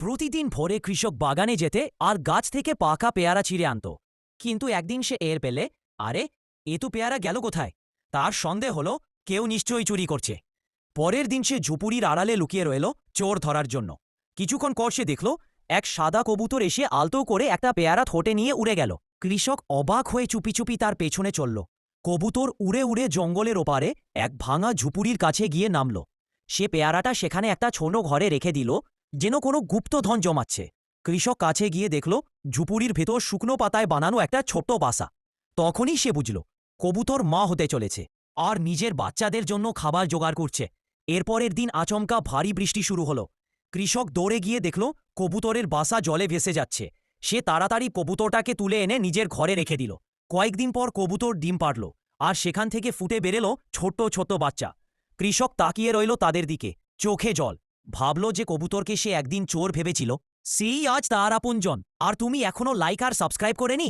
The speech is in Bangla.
প্রতিদিন ভোরে কৃষক বাগানে যেতে আর গাছ থেকে পাকা পেয়ারা ছিঁড়ে আনত। কিন্তু একদিন সে পেলে, আরে এ তো পেয়ারা গেল কোথায়? তার সন্দেহ হলো কেউ নিশ্চয়ই চুরি করছে। পরের দিন সে ঝুপুরির আড়ালে লুকিয়ে রইল চোর ধরার জন্য। কিছুক্ষণ পর সে দেখল এক সাদা কবুতর এসে আলতো করে একটা পেয়ারা ঠোঁটে নিয়ে উড়ে গেল। কৃষক অবাক হয়ে চুপি চুপি তার পেছনে চলল। কবুতর উড়ে উড়ে জঙ্গলের ওপারে এক ভাঙা ঝুপুরির কাছে গিয়ে নামল। সে পেয়ারাটা সেখানে একটা ছোট ঘরে রেখে দিল, যেন কোনো গুপ্তধন জমাচ্ছে। কৃষক কাছে গিয়ে দেখল ঝুপুরির ভেতর শুকনো পাতায় বানানো একটা ছোট্ট বাসা। তখনই সে বুঝল কবুতর মা হতে চলেছে আর নিজের বাচ্চাদের জন্য খাবার জোগাড় করছে। এরপরের দিন আচমকা ভারী বৃষ্টি শুরু হলো। কৃষক দৌড়ে গিয়ে দেখল কবুতরের বাসা জলে ভেসে যাচ্ছে। সে তাড়াতাড়ি কবুতরটাকে তুলে এনে নিজের ঘরে রেখে দিল। কয়েকদিন পর কবুতর ডিম পাড়ল, আর সেখান থেকে ফুটে বেরেলো ছোট্ট ছোট্ট বাচ্চা। কৃষক তাকিয়ে রইল তাদের দিকে, চোখে জল। ভাবল যে কবুতরকে সে একদিন চোর ভেবেছিল, সেই আজ তার আপনজন। আর তুমি এখনো লাইক আর সাবস্ক্রাইব করেনি?